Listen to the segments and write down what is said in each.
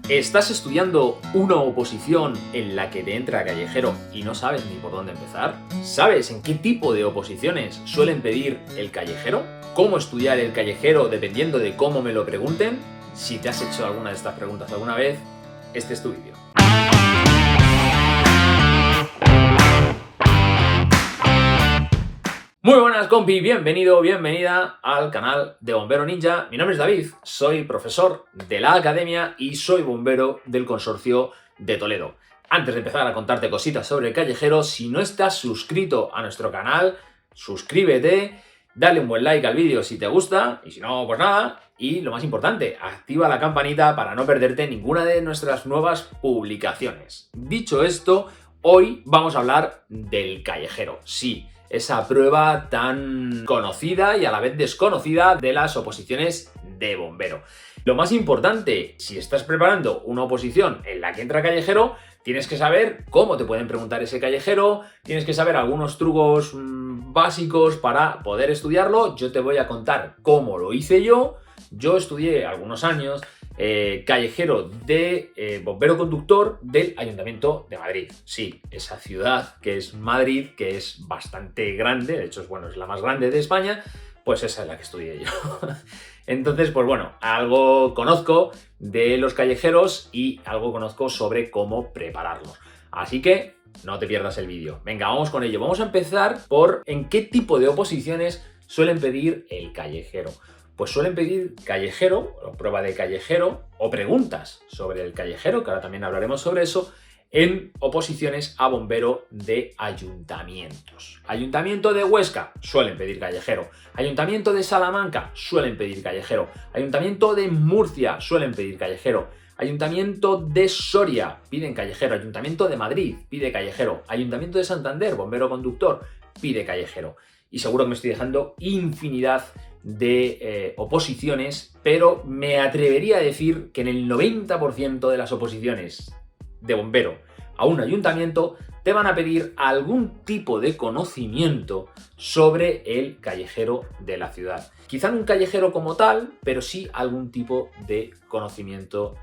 ¿Estás estudiando una oposición en la que te entra callejero y no sabes ni por dónde empezar? ¿Sabes en qué tipo de oposiciones suelen pedir el callejero? ¿Cómo estudiar el callejero dependiendo de cómo me lo pregunten? Si te has hecho alguna de estas preguntas alguna vez, este es tu vídeo. Muy buenas, compi, bienvenido, bienvenida al canal de Bombero Ninja. Mi nombre es David, soy profesor de la academia y soy bombero del consorcio de Toledo. Antes de empezar a contarte cositas sobre el callejero, si no estás suscrito a nuestro canal, suscríbete, dale un buen like al vídeo si te gusta y si no, pues nada. Y lo más importante, activa la campanita para no perderte ninguna de nuestras nuevas publicaciones. Dicho esto, hoy vamos a hablar del callejero. Sí, esa prueba tan conocida y a la vez desconocida de las oposiciones de bombero. Lo más importante, si estás preparando una oposición en la que entra callejero, tienes que saber cómo te pueden preguntar ese callejero, tienes que saber algunos trucos básicos para poder estudiarlo. Yo te voy a contar cómo lo hice yo. Yo estudié algunos años callejero de bombero conductor del Ayuntamiento de Madrid. Sí, esa ciudad que es Madrid, que es bastante grande, de hecho es la más grande de España, pues esa es la que estudié yo. Entonces, pues bueno, algo conozco de los callejeros y algo conozco sobre cómo prepararlos. Así que no te pierdas el vídeo. Venga, vamos con ello. Vamos a empezar por en qué tipo de oposiciones suelen pedir el callejero. Pues suelen pedir callejero, o prueba de callejero, o preguntas sobre el callejero, que ahora también hablaremos sobre eso, en oposiciones a bombero de ayuntamientos. Ayuntamiento de Huesca, suelen pedir callejero. Ayuntamiento de Salamanca, suelen pedir callejero. Ayuntamiento de Murcia, suelen pedir callejero. Ayuntamiento de Soria, piden callejero. Ayuntamiento de Madrid, pide callejero. Ayuntamiento de Santander, bombero conductor, pide callejero. Y seguro que me estoy dejando infinidad de oposiciones, pero me atrevería a decir que en el 90% de las oposiciones de bombero a un ayuntamiento te van a pedir algún tipo de conocimiento sobre el callejero de la ciudad. Quizá no un callejero como tal, pero sí algún tipo de conocimiento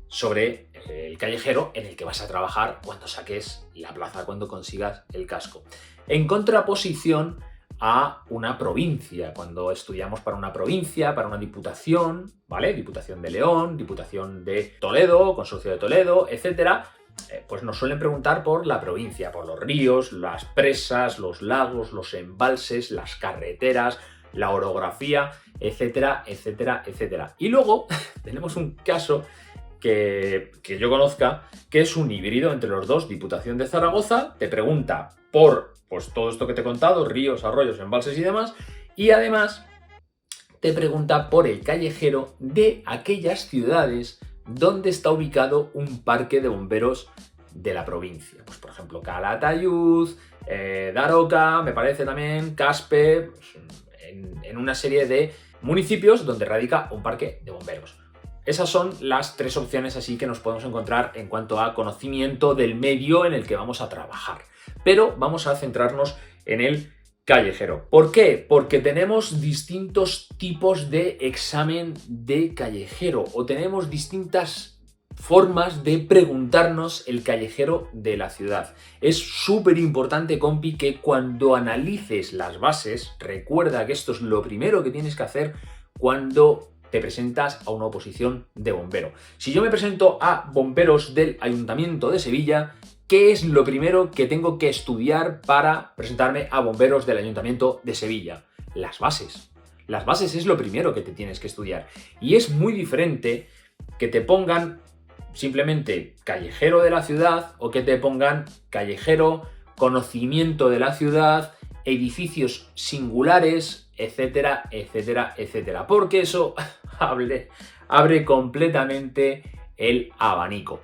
sobre el callejero en el que vas a trabajar cuando saques la plaza, cuando consigas el casco. En contraposición a una provincia, cuando estudiamos para una provincia, para una diputación, ¿vale? Diputación de León, Diputación de Toledo, Consorcio de Toledo, etcétera, pues nos suelen preguntar por la provincia, por los ríos, las presas, los lagos, los embalses, las carreteras, la orografía, etcétera, etcétera, etcétera. Y luego tenemos un caso que yo conozca, que es un híbrido entre los dos. Diputación de Zaragoza te pregunta por pues todo esto que te he contado, ríos, arroyos, embalses y demás, y además te pregunta por el callejero de aquellas ciudades donde está ubicado un parque de bomberos de la provincia. Pues por ejemplo, Calatayud, Daroca, me parece también, Caspe, pues, en una serie de municipios donde radica un parque de bomberos. Esas son las tres opciones así que nos podemos encontrar en cuanto a conocimiento del medio en el que vamos a trabajar. Pero vamos a centrarnos en el callejero. ¿Por qué? Porque tenemos distintos tipos de examen de callejero o tenemos distintas formas de preguntarnos el callejero de la ciudad. Es súper importante, compi, que cuando analices las bases, recuerda que esto es lo primero que tienes que hacer cuando te presentas a una oposición de bombero. Si yo me presento a bomberos del Ayuntamiento de Sevilla, ¿qué es lo primero que tengo que estudiar para presentarme a bomberos del Ayuntamiento de Sevilla? Las bases. Las bases es lo primero que te tienes que estudiar. Y es muy diferente que te pongan simplemente callejero de la ciudad o que te pongan callejero, conocimiento de la ciudad, edificios singulares, etcétera, etcétera, etcétera. Porque eso abre completamente el abanico.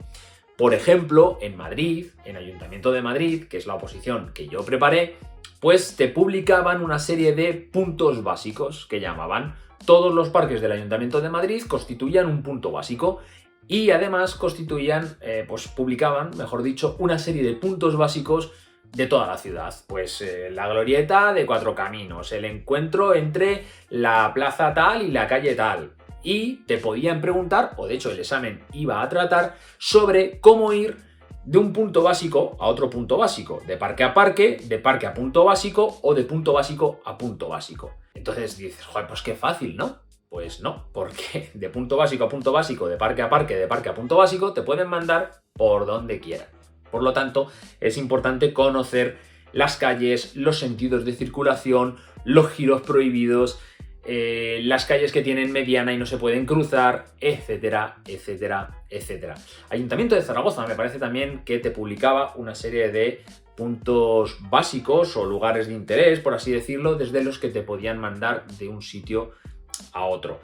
Por ejemplo, en Madrid, en Ayuntamiento de Madrid, que es la oposición que yo preparé, pues te publicaban una serie de puntos básicos que llamaban. Todos los parques del Ayuntamiento de Madrid constituían un punto básico y además publicaban, mejor dicho, una serie de puntos básicos de toda la ciudad. Pues la glorieta de Cuatro Caminos, el encuentro entre la plaza tal y la calle tal. y te podían preguntar, o de hecho el examen iba a tratar, sobre cómo ir de un punto básico a otro punto básico, de parque a punto básico o de punto básico a punto básico. Entonces dices, joder, pues qué fácil, ¿no? Pues no, porque de punto básico a punto básico, de parque a punto básico, te pueden mandar por donde quieran. Por lo tanto, es importante conocer las calles, los sentidos de circulación, los giros prohibidos, las calles que tienen mediana y no se pueden cruzar, etcétera, etcétera, etcétera. Ayuntamiento de Zaragoza me parece también que te publicaba una serie de puntos básicos o lugares de interés, por así decirlo, desde los que te podían mandar de un sitio a otro.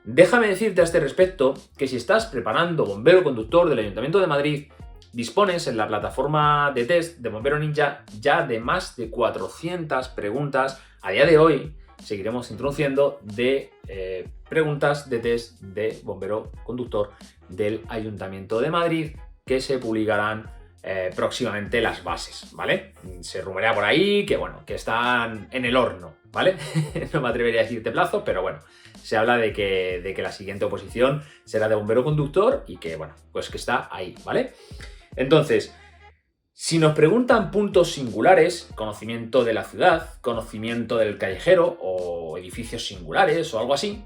Déjame decirte a este respecto que si estás preparando bombero conductor del Ayuntamiento de Madrid, dispones en la plataforma de test de Bombero Ninja ya de más de 400 preguntas. A día de hoy seguiremos introduciendo de preguntas de test de bombero conductor del Ayuntamiento de Madrid que se publicarán próximamente las bases, ¿vale? Se rumorea por ahí que, bueno, que están en el horno, ¿vale? No me atrevería a decirte plazo, pero bueno, se habla de que la siguiente oposición será de bombero conductor y que, bueno, pues que está ahí, ¿vale? Entonces, si nos preguntan puntos singulares, conocimiento de la ciudad, conocimiento del callejero o edificios singulares o algo así,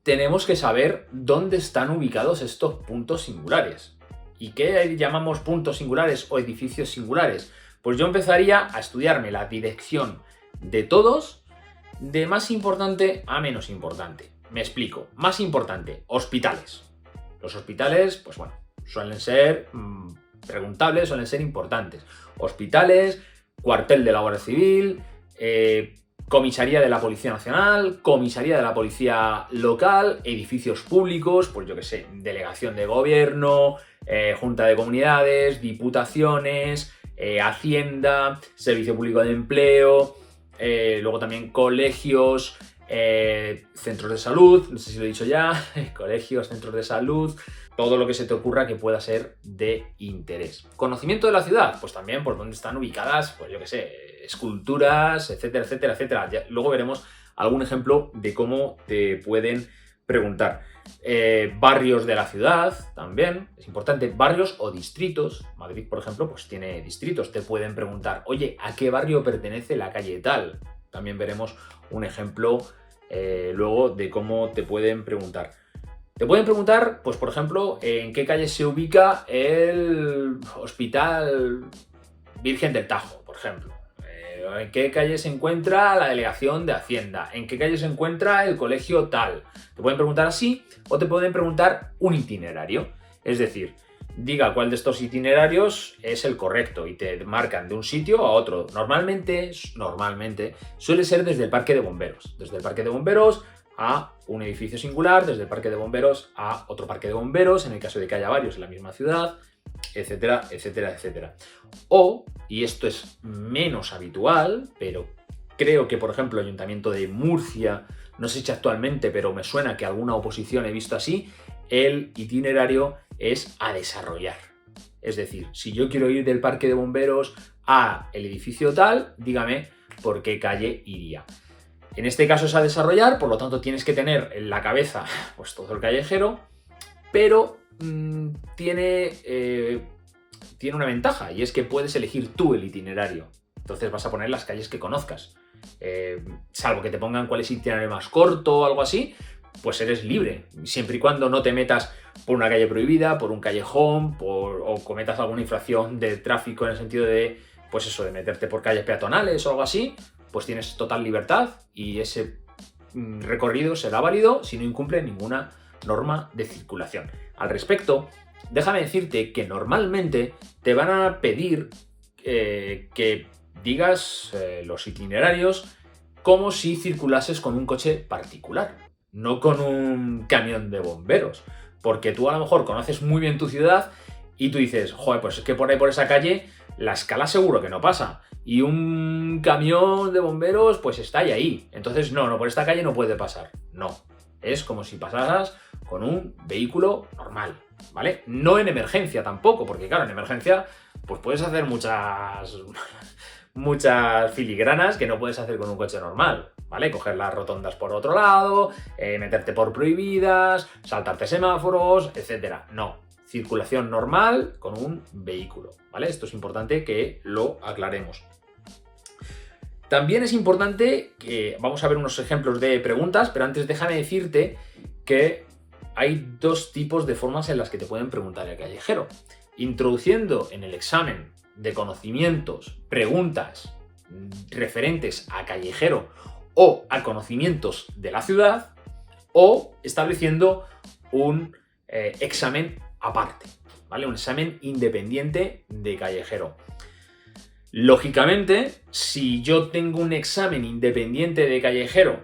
tenemos que saber dónde están ubicados estos puntos singulares. ¿Y qué llamamos puntos singulares o edificios singulares? Pues yo empezaría a estudiarme la dirección de todos, de más importante a menos importante. Me explico. Más importante, hospitales. Los hospitales, pues bueno, suelen ser preguntables, suelen ser importantes. Hospitales, cuartel de la Guardia Civil, comisaría de la Policía Nacional, comisaría de la Policía Local, edificios públicos, pues yo qué sé, delegación de gobierno, junta de comunidades, diputaciones, Hacienda, servicio público de empleo, luego también colegios, centros de salud, no sé si lo he dicho ya, colegios, centros de salud, todo lo que se te ocurra que pueda ser de interés. Conocimiento de la ciudad, pues también por dónde están ubicadas, pues yo qué sé, esculturas, etcétera, etcétera, etcétera. Ya, luego veremos algún ejemplo de cómo te pueden preguntar. Barrios de la ciudad, también, es importante, barrios o distritos. Madrid, por ejemplo, pues tiene distritos, te pueden preguntar, oye, ¿a qué barrio pertenece la calle tal? También veremos un ejemplo luego de cómo te pueden preguntar. Te pueden preguntar, pues por ejemplo, en qué calle se ubica el Hospital Virgen del Tajo, por ejemplo. En qué calle se encuentra la delegación de Hacienda, en qué calle se encuentra el colegio tal. Te pueden preguntar así o te pueden preguntar un itinerario. Es decir, diga cuál de estos itinerarios es el correcto y te marcan de un sitio a otro. Normalmente suele ser desde el parque de bomberos. Desde el parque de bomberos a un edificio singular, desde el parque de bomberos a otro parque de bomberos, en el caso de que haya varios en la misma ciudad, etcétera, etcétera, etcétera. O, y esto es menos habitual, pero creo que, por ejemplo, el Ayuntamiento de Murcia, no sé si actualmente, pero me suena que alguna oposición he visto así, el itinerario es a desarrollar. Es decir, si yo quiero ir del parque de bomberos a el edificio tal, dígame por qué calle iría. En este caso es a desarrollar, por lo tanto tienes que tener en la cabeza pues todo el callejero, pero tiene una ventaja y es que puedes elegir tú el itinerario. Entonces vas a poner las calles que conozcas. Salvo que te pongan cuál es el itinerario más corto o algo así, pues eres libre, siempre y cuando no te metas por una calle prohibida, por un callejón, o cometas alguna infracción de tráfico en el sentido de, pues eso, de meterte por calles peatonales o algo así, pues tienes total libertad y ese recorrido será válido si no incumple ninguna norma de circulación. Al respecto, déjame decirte que normalmente te van a pedir que digas los itinerarios como si circulases con un coche particular, no con un camión de bomberos, porque tú a lo mejor conoces muy bien tu ciudad y tú dices, joder, pues es que por ahí por esa calle la escala seguro que no pasa y un camión de bomberos pues está ahí. Entonces no, por esta calle no puede pasar. No, es como si pasaras con un vehículo normal, ¿vale? No en emergencia tampoco, porque claro, en emergencia pues puedes hacer muchas filigranas que no puedes hacer con un coche normal. ¿vale? Coger las rotondas por otro lado, meterte por prohibidas, saltarte semáforos, etcétera. No, circulación normal con un vehículo, ¿vale? Esto es importante que lo aclaremos. También es importante que vamos a ver unos ejemplos de preguntas, pero antes déjame decirte que hay dos tipos de formas en las que te pueden preguntar el callejero. Introduciendo en el examen de conocimientos preguntas referentes a callejero o a conocimientos de la ciudad, o estableciendo un examen aparte, ¿vale? Un examen independiente de callejero. Lógicamente, si yo tengo un examen independiente de callejero,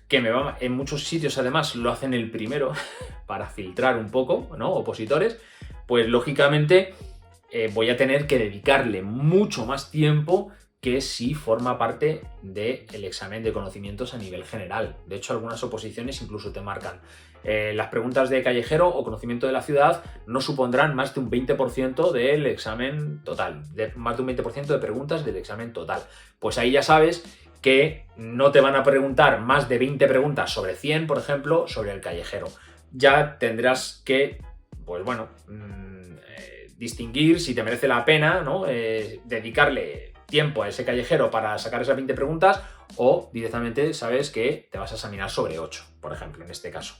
que me va, en muchos sitios además lo hacen el primero para filtrar un poco, ¿no? Opositores, pues lógicamente voy a tener que dedicarle mucho más tiempo que si forma parte del examen de conocimientos a nivel general. De hecho, algunas oposiciones incluso te marcan las preguntas de callejero o conocimiento de la ciudad no supondrán más de un 20% del examen total, más de un 20% de preguntas del examen total. Pues ahí ya sabes que no te van a preguntar más de 20 preguntas sobre 100, por ejemplo, sobre el callejero. Ya tendrás que, pues bueno, distinguir si te merece la pena, ¿no? Dedicarle tiempo a ese callejero para sacar esas 20 preguntas, o directamente sabes que te vas a examinar sobre 8, por ejemplo, en este caso.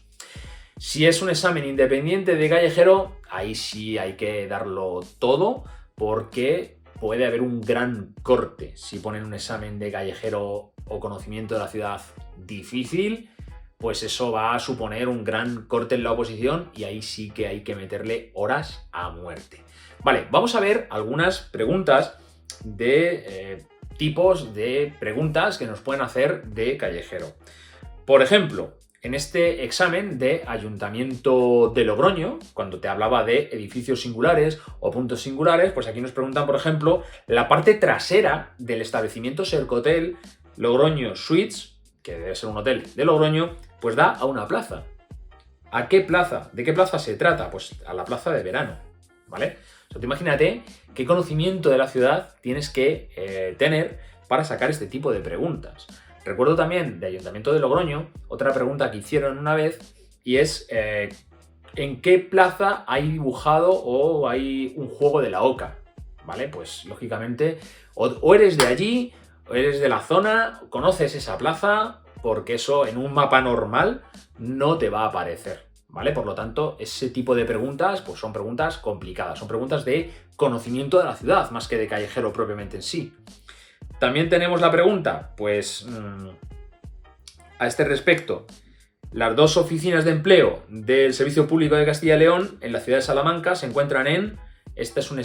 Si es un examen independiente de callejero, ahí sí hay que darlo todo, porque puede haber un gran corte. Si ponen un examen de callejero o conocimiento de la ciudad difícil, pues eso va a suponer un gran corte en la oposición y ahí sí que hay que meterle horas a muerte. Vale, vamos a ver algunas preguntas de tipos de preguntas que nos pueden hacer de callejero. Por ejemplo, en este examen de Ayuntamiento de Logroño, cuando te hablaba de edificios singulares o puntos singulares, pues aquí nos preguntan, por ejemplo, la parte trasera del establecimiento Sercotel Logroño Suites, que debe ser un hotel de Logroño, pues da a una plaza. ¿A qué plaza? ¿De qué plaza se trata? Pues a la plaza de verano, ¿vale? O sea, tú imagínate qué conocimiento de la ciudad tienes que tener para sacar este tipo de preguntas. Recuerdo también de Ayuntamiento de Logroño otra pregunta que hicieron una vez, y es ¿en qué plaza hay dibujado o hay un juego de la oca? ¿Vale? Pues lógicamente o eres de allí, o eres de la zona, conoces esa plaza, porque eso en un mapa normal no te va a aparecer, ¿vale? Por lo tanto, ese tipo de preguntas pues son preguntas complicadas, son preguntas de conocimiento de la ciudad, más que de callejero propiamente en sí. También tenemos la pregunta, pues, a este respecto, las dos oficinas de empleo del Servicio Público de Castilla y León en la ciudad de Salamanca se encuentran en... Este es un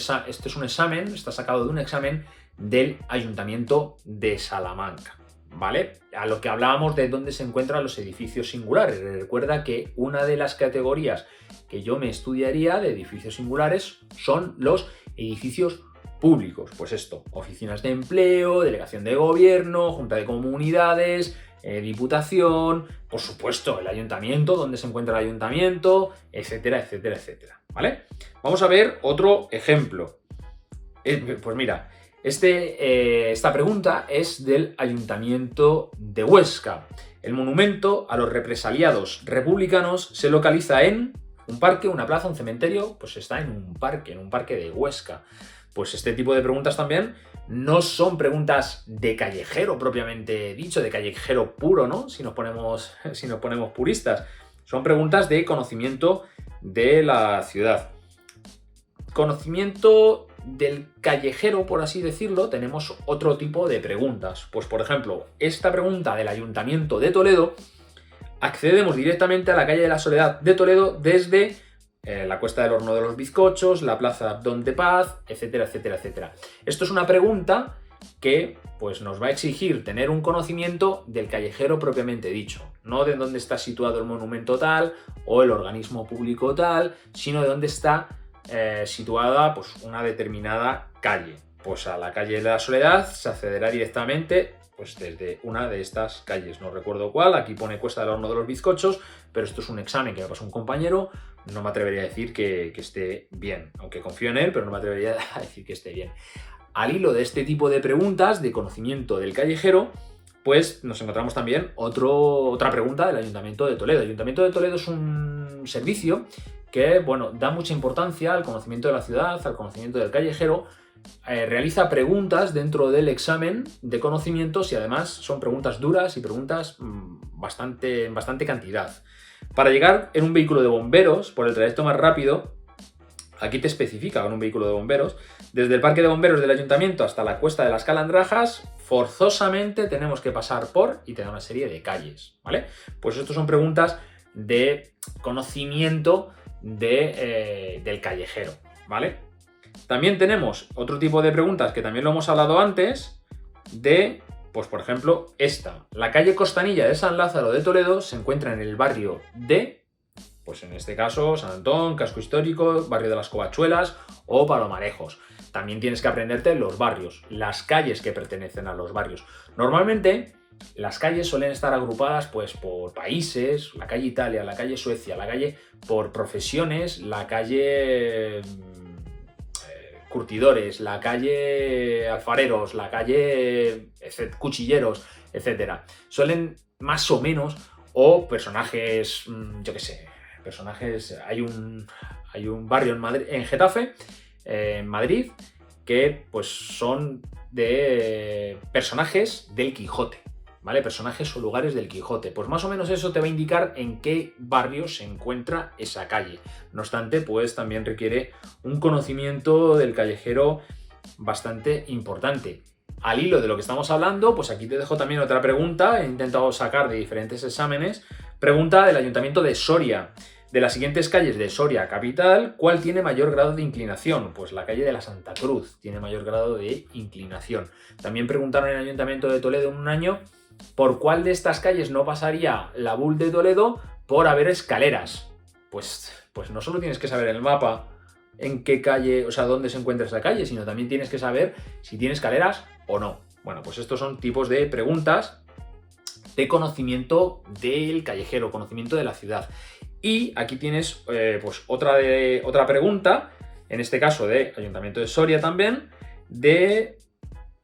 examen, está sacado de un examen del Ayuntamiento de Salamanca, ¿vale? A lo que hablábamos de dónde se encuentran los edificios singulares. Recuerda que una de las categorías que yo me estudiaría de edificios singulares son los edificios públicos. Pues esto, oficinas de empleo, delegación de gobierno, junta de comunidades, diputación, por supuesto el ayuntamiento, donde se encuentra el ayuntamiento, etcétera, etcétera, etcétera, ¿vale? Vamos a ver otro ejemplo. Pues mira, esta pregunta es del Ayuntamiento de Huesca. El monumento a los represaliados republicanos se localiza en un parque, una plaza, un cementerio, pues está en un parque de Huesca. Pues este tipo de preguntas también no son preguntas de callejero propiamente dicho, de callejero puro, ¿no? Si nos ponemos puristas. Son preguntas de conocimiento de la ciudad. Conocimiento del callejero, por así decirlo, tenemos otro tipo de preguntas. Pues por ejemplo, esta pregunta del Ayuntamiento de Toledo, accedemos directamente a la calle de la Soledad de Toledo desde la Cuesta del Horno de los Bizcochos, la Plaza Abdón de Paz, etcétera, etcétera, etcétera. Esto es una pregunta que pues, nos va a exigir tener un conocimiento del callejero propiamente dicho, no de dónde está situado el monumento tal o el organismo público tal, sino de dónde está situada pues, una determinada calle. Pues a la calle de la Soledad se accederá directamente pues, desde una de estas calles. No recuerdo cuál, aquí pone Cuesta del Horno de los Bizcochos, pero esto es un examen que me pasó un compañero, no me atrevería a decir que esté bien, aunque confío en él, pero no me atrevería a decir que esté bien. Al hilo de este tipo de preguntas de conocimiento del callejero, pues nos encontramos también otra pregunta del Ayuntamiento de Toledo. El Ayuntamiento de Toledo es un servicio que, bueno, da mucha importancia al conocimiento de la ciudad, al conocimiento del callejero, realiza preguntas dentro del examen de conocimientos y además son preguntas duras y preguntas en bastante cantidad. Para llegar en un vehículo de bomberos por el trayecto más rápido, aquí te especifica con un vehículo de bomberos, desde el parque de bomberos del ayuntamiento hasta la cuesta de las Calandrajas, forzosamente tenemos que pasar por y tener una serie de calles, ¿vale? Pues estas son preguntas de conocimiento del callejero, ¿vale? También tenemos otro tipo de preguntas que también lo hemos hablado antes, pues por ejemplo, esta. La calle Costanilla de San Lázaro de Toledo se encuentra en el barrio de, pues en este caso, San Antón, Casco Histórico, barrio de las Covachuelas o Palomarejos. También tienes que aprenderte los barrios, las calles que pertenecen a los barrios. Normalmente, las calles suelen estar agrupadas pues por países, la calle Italia, la calle Suecia, la calle por profesiones, la calle curtidores, la calle alfareros, la calle cuchilleros, etc. Suelen más o menos, o personajes, yo qué sé, personajes, hay un barrio en Madrid, en Getafe, en Madrid, que pues son de personajes del Quijote, ¿vale? Personajes o lugares del Quijote. Pues más o menos eso te va a indicar en qué barrio se encuentra esa calle. No obstante, pues también requiere un conocimiento del callejero bastante importante. Al hilo de lo que estamos hablando, pues aquí te dejo también otra pregunta, he intentado sacar de diferentes exámenes. Pregunta del Ayuntamiento de Soria. De las siguientes calles de Soria capital, ¿cuál tiene mayor grado de inclinación? Pues la calle de la Santa Cruz tiene mayor grado de inclinación. También preguntaron en el Ayuntamiento de Toledo en un año por cuál de estas calles no pasaría la BUL de Toledo por haber escaleras. Pues no solo tienes que saber el mapa en qué calle, o sea, dónde se encuentra esa calle, sino también tienes que saber si tiene escaleras o no. Bueno, pues estos son tipos de preguntas de conocimiento del callejero, conocimiento de la ciudad. Y aquí tienes pues otra pregunta, en este caso de Ayuntamiento de Soria también, de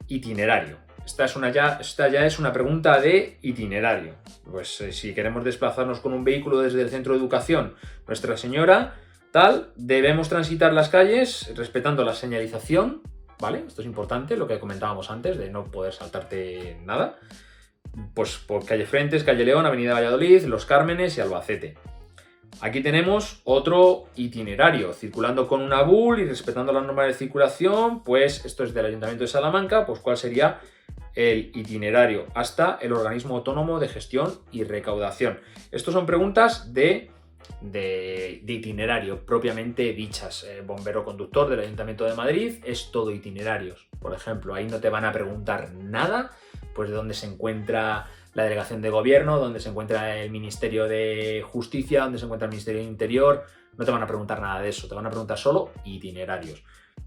itinerario. Esta ya es una pregunta de itinerario. Pues si queremos desplazarnos con un vehículo desde el centro de educación Nuestra Señora, debemos transitar las calles respetando la señalización, ¿vale? Esto es importante, lo que comentábamos antes, de no poder saltarte nada. Pues por calle Frentes, calle León, avenida Valladolid, Los Cármenes y Albacete. Aquí tenemos otro itinerario, circulando con una BUL y respetando las normas de circulación, pues esto es del Ayuntamiento de Salamanca, pues cuál sería el itinerario hasta el organismo autónomo de gestión y recaudación. Estas son preguntas de itinerario propiamente dichas. Bombero conductor del Ayuntamiento de Madrid es todo itinerarios. Por ejemplo, ahí no te van a preguntar nada, pues de dónde se encuentra la delegación de gobierno, dónde se encuentra el Ministerio de Justicia, dónde se encuentra el Ministerio de Interior. No te van a preguntar nada de eso, te van a preguntar solo itinerarios.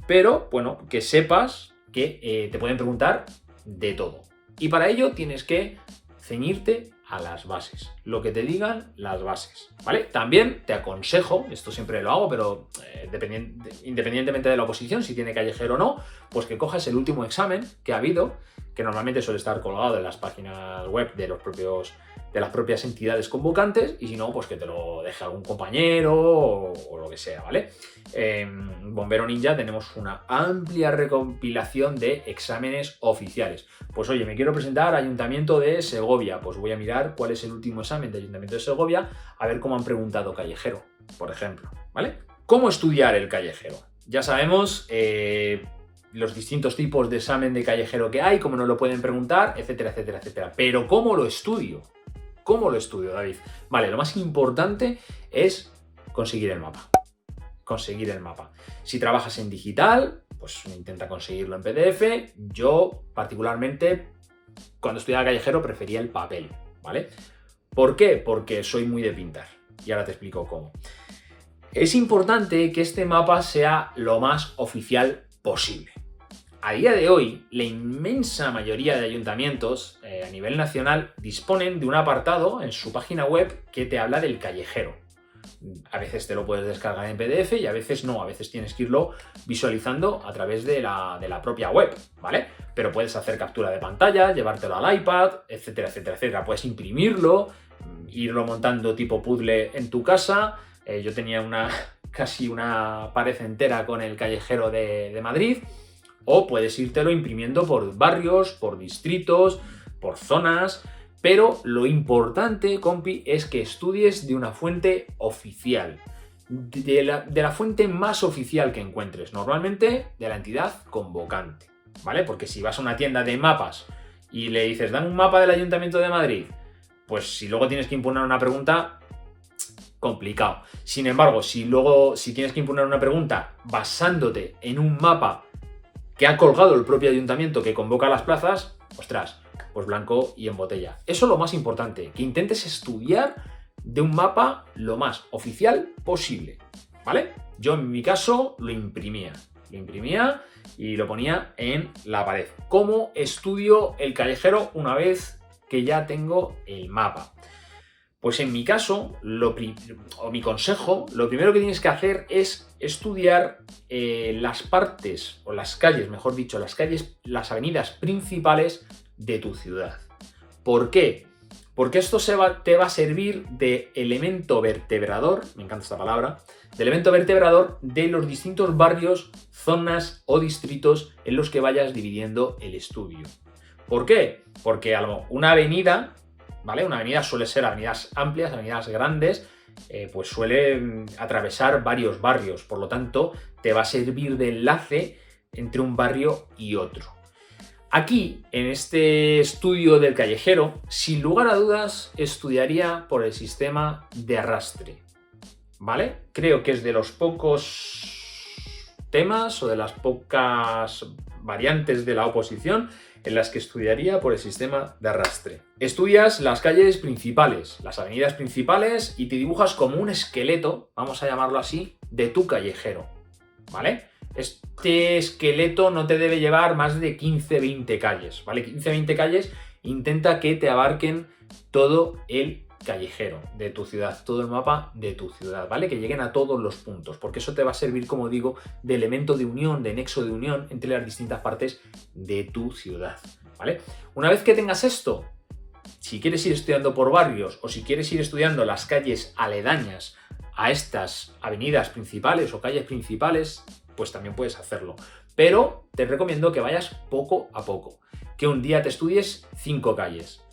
Pero, bueno, que sepas que te pueden preguntar de todo. Y para ello tienes que ceñirte a las bases, lo que te digan las bases, ¿vale? También te aconsejo, esto siempre lo hago, pero independientemente de la oposición, si tiene callejero o no, pues que cojas el último examen que ha habido, que normalmente suele estar colgado en las páginas web de las propias entidades convocantes, y si no, pues que te lo deje algún compañero o lo que sea, ¿vale? En Bombero Ninja tenemos una amplia recopilación de exámenes oficiales. Pues oye, me quiero presentar al Ayuntamiento de Segovia, pues voy a mirar cuál es el último examen del Ayuntamiento de Segovia, a ver cómo han preguntado callejero, por ejemplo, ¿vale? ¿Cómo estudiar el callejero? Ya sabemos los distintos tipos de examen de callejero que hay, cómo nos lo pueden preguntar, etcétera, etcétera, etcétera. Pero ¿cómo lo estudio? ¿Cómo lo estudio, David? Vale, lo más importante es conseguir el mapa. Conseguir el mapa. Si trabajas en digital, pues intenta conseguirlo en PDF. Yo, particularmente, cuando estudiaba callejero, prefería el papel, ¿vale? ¿Por qué? Porque soy muy de pintar. Y ahora te explico cómo. Es importante que este mapa sea lo más oficial posible. A día de hoy, la inmensa mayoría de ayuntamientos a nivel nacional disponen de un apartado en su página web que te habla del callejero. A veces te lo puedes descargar en PDF y a veces no, a veces tienes que irlo visualizando a través de la propia web, ¿vale? Pero puedes hacer captura de pantalla, llevártelo al iPad, etcétera, etcétera, etcétera. Puedes imprimirlo, irlo montando tipo puzzle en tu casa. Yo tenía casi una pared entera con el callejero de Madrid. O puedes írtelo imprimiendo por barrios, por distritos, por zonas. Pero lo importante, compi, es que estudies de una fuente oficial. De la fuente más oficial que encuentres. Normalmente de la entidad convocante, ¿vale? Porque si vas a una tienda de mapas y le dices, dame un mapa del Ayuntamiento de Madrid, pues si luego tienes que imponer una pregunta, complicado. Sin embargo, si tienes que imponer una pregunta basándote en un mapa que ha colgado el propio ayuntamiento que convoca las plazas, ostras, pues blanco y en botella. Eso es lo más importante, que intentes estudiar de un mapa lo más oficial posible, ¿vale? Yo en mi caso lo imprimía y lo ponía en la pared. ¿Cómo estudio el callejero una vez que ya tengo el mapa? Pues en mi caso, mi consejo, lo primero que tienes que hacer es estudiar las partes, o las calles, mejor dicho, las avenidas principales de tu ciudad. ¿Por qué? Porque esto te va a servir de elemento vertebrador, me encanta esta palabra, de elemento vertebrador de los distintos barrios, zonas o distritos en los que vayas dividiendo el estudio. ¿Por qué? Porque una avenida, ¿vale? Una avenida suele ser avenidas amplias, avenidas grandes, pues suele atravesar varios barrios, por lo tanto te va a servir de enlace entre un barrio y otro. Aquí, en este estudio del callejero, sin lugar a dudas, estudiaría por el sistema de arrastre, ¿vale? Creo que es de los pocos temas o de las pocas variantes de la oposición en las que estudiaría por el sistema de arrastre. Estudias las calles principales, las avenidas principales y te dibujas como un esqueleto, vamos a llamarlo así, de tu callejero, ¿vale? Este esqueleto no te debe llevar más de 15-20 calles, ¿vale? 15-20 calles, intenta que te abarquen todo el callejero de tu ciudad, todo el mapa de tu ciudad, ¿vale? Que lleguen a todos los puntos, porque eso te va a servir, como digo, de elemento de unión, de nexo de unión entre las distintas partes de tu ciudad, ¿vale? Una vez que tengas esto, si quieres ir estudiando por barrios o si quieres ir estudiando las calles aledañas a estas avenidas principales o calles principales, pues también puedes hacerlo. Pero te recomiendo que vayas poco a poco, que un día te estudies 5 calles,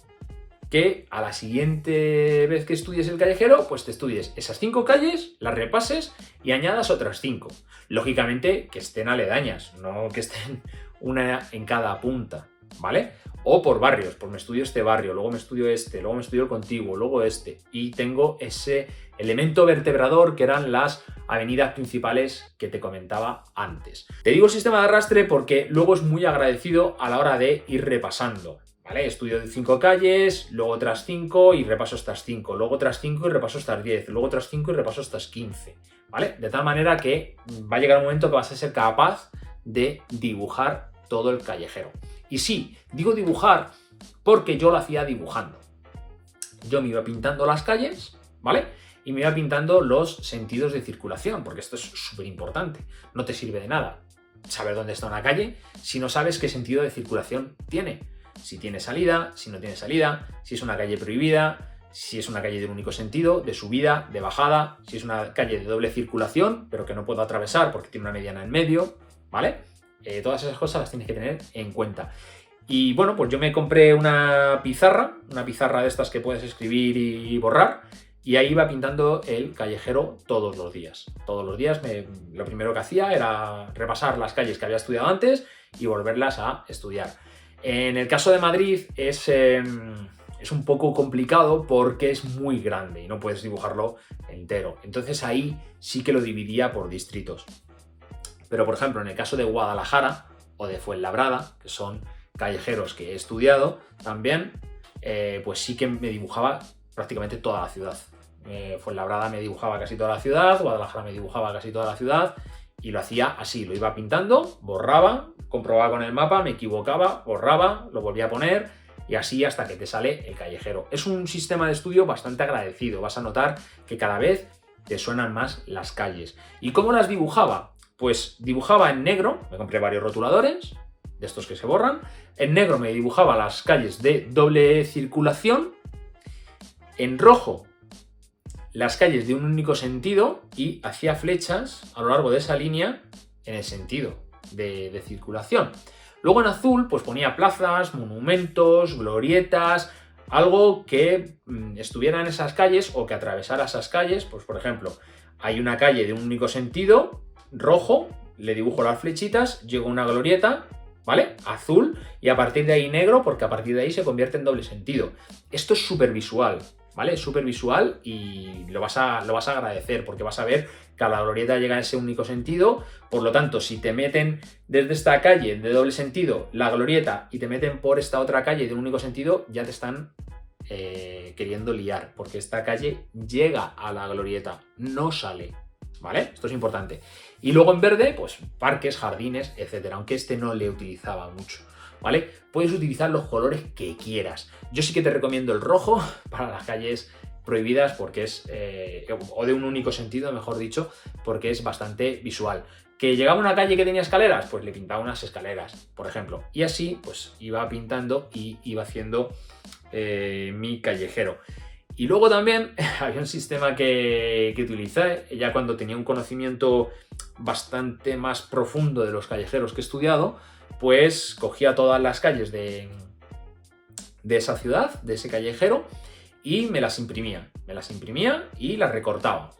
que a la siguiente vez que estudies el callejero, pues te estudies esas 5 calles, las repases y añadas otras 5. Lógicamente que estén aledañas, no que estén una en cada punta, ¿vale? O por barrios, pues me estudio este barrio, luego me estudio este, luego me estudio el contiguo, luego este. Y tengo ese elemento vertebrador que eran las avenidas principales que te comentaba antes. Te digo sistema de arrastre porque luego es muy agradecido a la hora de ir repasando, ¿vale? Estudio de 5 calles, luego otras 5 y repaso estas 5, luego otras 5 y repaso estas 10, luego otras 5 y repaso estas 15, ¿vale? De tal manera que va a llegar un momento que vas a ser capaz de dibujar todo el callejero. Y sí, digo dibujar porque yo lo hacía dibujando. Yo me iba pintando las calles, ¿vale? Y me iba pintando los sentidos de circulación, porque esto es súper importante. No te sirve de nada saber dónde está una calle si no sabes qué sentido de circulación tiene. Si tiene salida, si no tiene salida, si es una calle prohibida, si es una calle de un único sentido, de subida, de bajada, si es una calle de doble circulación, pero que no puedo atravesar porque tiene una mediana en medio, ¿vale? Todas esas cosas las tienes que tener en cuenta. Y bueno, pues yo me compré una pizarra de estas que puedes escribir y borrar, y ahí iba pintando el callejero todos los días. Todos los días lo primero que hacía era repasar las calles que había estudiado antes y volverlas a estudiar. En el caso de Madrid es un poco complicado porque es muy grande y no puedes dibujarlo entero. Entonces ahí sí que lo dividía por distritos. Pero, por ejemplo, en el caso de Guadalajara o de Fuenlabrada, que son callejeros que he estudiado también, pues sí que me dibujaba prácticamente toda la ciudad. Fuenlabrada me dibujaba casi toda la ciudad, Guadalajara me dibujaba casi toda la ciudad y lo hacía así, lo iba pintando, borraba, comprobaba con el mapa, me equivocaba, borraba, lo volvía a poner y así hasta que te sale el callejero. Es un sistema de estudio bastante agradecido, vas a notar que cada vez te suenan más las calles. ¿Y cómo las dibujaba? Pues dibujaba en negro, me compré varios rotuladores, de estos que se borran. En negro me dibujaba las calles de doble circulación. En rojo, las calles de un único sentido y hacía flechas a lo largo de esa línea en el sentido de circulación. Luego en azul, pues ponía plazas, monumentos, glorietas, algo que estuviera en esas calles o que atravesara esas calles. Pues por ejemplo, hay una calle de un único sentido, rojo, le dibujo las flechitas, llego a una glorieta, ¿vale? Azul, y a partir de ahí negro, porque a partir de ahí se convierte en doble sentido. Esto es súper visual, ¿vale? Es súper visual y lo vas a agradecer, porque vas a ver que a la glorieta llega en ese único sentido. Por lo tanto, si te meten desde esta calle de doble sentido la glorieta y te meten por esta otra calle de un único sentido, ya te están queriendo liar, porque esta calle llega a la glorieta, no sale, ¿vale? Esto es importante. Y luego en verde, pues parques, jardines, etcétera, aunque este no le utilizaba mucho, ¿vale? Puedes utilizar los colores que quieras. Yo sí que te recomiendo el rojo para las calles prohibidas, porque es, o de un único sentido, mejor dicho, porque es bastante visual. ¿Que llegaba a una calle que tenía escaleras? Pues le pintaba unas escaleras, por ejemplo. Y así, pues iba pintando y iba haciendo mi callejero. Y luego también había un sistema que utilicé, ya cuando tenía un conocimiento bastante más profundo de los callejeros que he estudiado, pues cogía todas las calles de esa ciudad, de ese callejero, y me las imprimía y las recortaba,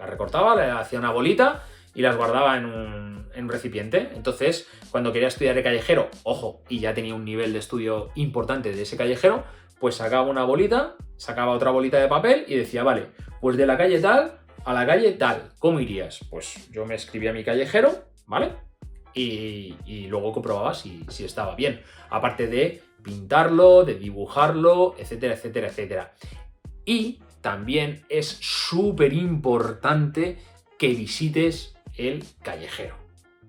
le hacía una bolita y las guardaba en un recipiente. Entonces, cuando quería estudiar el callejero, ojo, y ya tenía un nivel de estudio importante de ese callejero, pues sacaba una bolita, sacaba otra bolita de papel y decía, vale, pues de la calle tal a la calle tal, ¿cómo irías? Pues yo me escribía mi callejero, ¿vale? Y luego comprobaba si estaba bien. Aparte de pintarlo, de dibujarlo, etcétera, etcétera, etcétera. Y también es súper importante que visites el callejero,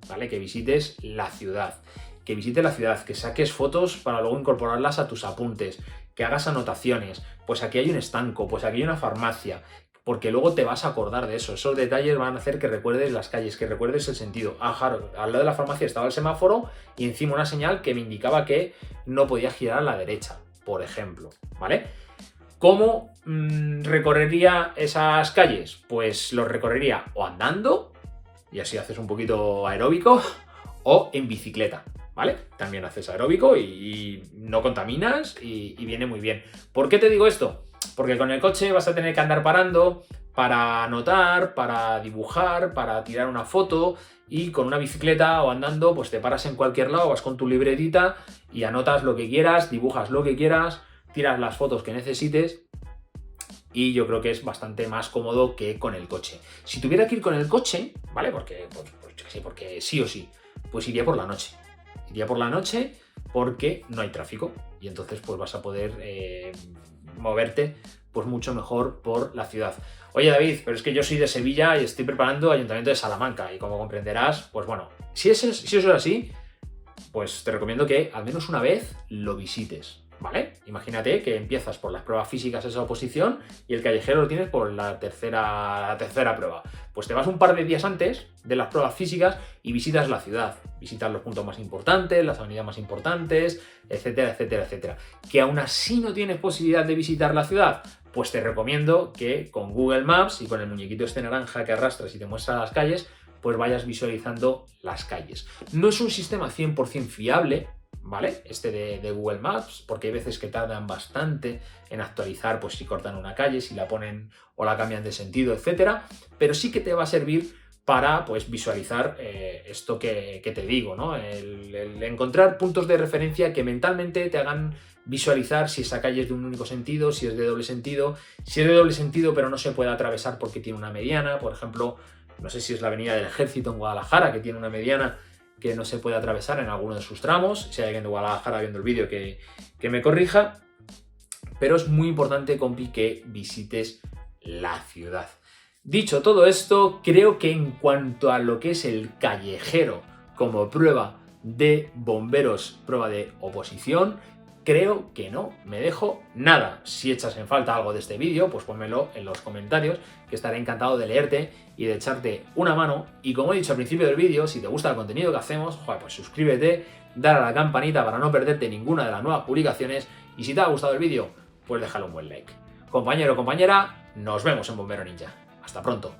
¿vale? Que visites la ciudad. Que saques fotos para luego incorporarlas a tus apuntes, que hagas anotaciones. Pues aquí hay un estanco, pues aquí hay una farmacia, porque luego te vas a acordar de eso. Esos detalles van a hacer que recuerdes las calles, que recuerdes el sentido. Claro, al lado de la farmacia estaba el semáforo y encima una señal que me indicaba que no podía girar a la derecha, por ejemplo, ¿vale? ¿Cómo recorrería esas calles? Pues los recorrería o andando, y así haces un poquito aeróbico, o en bicicleta, ¿vale? También haces aeróbico y no contaminas y viene muy bien. ¿Por qué te digo esto? Porque con el coche vas a tener que andar parando para anotar, para dibujar, para tirar una foto, y con una bicicleta o andando pues te paras en cualquier lado, vas con tu libretita y anotas lo que quieras, dibujas lo que quieras, tiras las fotos que necesites. Y yo creo que es bastante más cómodo que con el coche. Si tuviera que ir con el coche, ¿vale? Porque sí o sí, pues iría por la noche. Iría por la noche porque no hay tráfico y entonces pues vas a poder moverte pues mucho mejor por la ciudad. Oye David, pero es que yo soy de Sevilla y estoy preparando Ayuntamiento de Salamanca y como comprenderás, pues bueno, si eso es así, pues te recomiendo que al menos una vez lo visites, ¿vale? Imagínate que empiezas por las pruebas físicas esa oposición y el callejero lo tienes por la tercera prueba. Pues te vas un par de días antes de las pruebas físicas y visitas la ciudad. Visitas los puntos más importantes, las avenidas más importantes, etcétera, etcétera, etcétera. ¿Que aún así no tienes posibilidad de visitar la ciudad? Pues te recomiendo que con Google Maps y con el muñequito este naranja que arrastras y te muestra las calles, pues vayas visualizando las calles. No es un sistema 100% fiable, ¿vale? Este de Google Maps, porque hay veces que tardan bastante en actualizar, pues si cortan una calle, si la ponen o la cambian de sentido, etcétera, pero sí que te va a servir para pues visualizar esto que te digo, ¿no? El encontrar puntos de referencia que mentalmente te hagan visualizar si esa calle es de un único sentido, si es de doble sentido, si es de doble sentido pero no se puede atravesar porque tiene una mediana, por ejemplo, no sé si es la Avenida del Ejército en Guadalajara, que tiene una mediana que no se puede atravesar en alguno de sus tramos. Si hay alguien de Guadalajara viendo el vídeo que me corrija. Pero es muy importante, compi, que visites la ciudad. Dicho todo esto, creo que en cuanto a lo que es el callejero como prueba de bomberos, prueba de oposición, Creo que no me dejo nada. Si echas en falta algo de este vídeo, pues pónmelo en los comentarios, que estaré encantado de leerte y de echarte una mano. Y como he dicho al principio del vídeo, si te gusta el contenido que hacemos, joder, pues suscríbete, dale a la campanita para no perderte ninguna de las nuevas publicaciones. Y si te ha gustado el vídeo, pues déjale un buen like. Compañero o compañera, nos vemos en Bombero Ninja. Hasta pronto.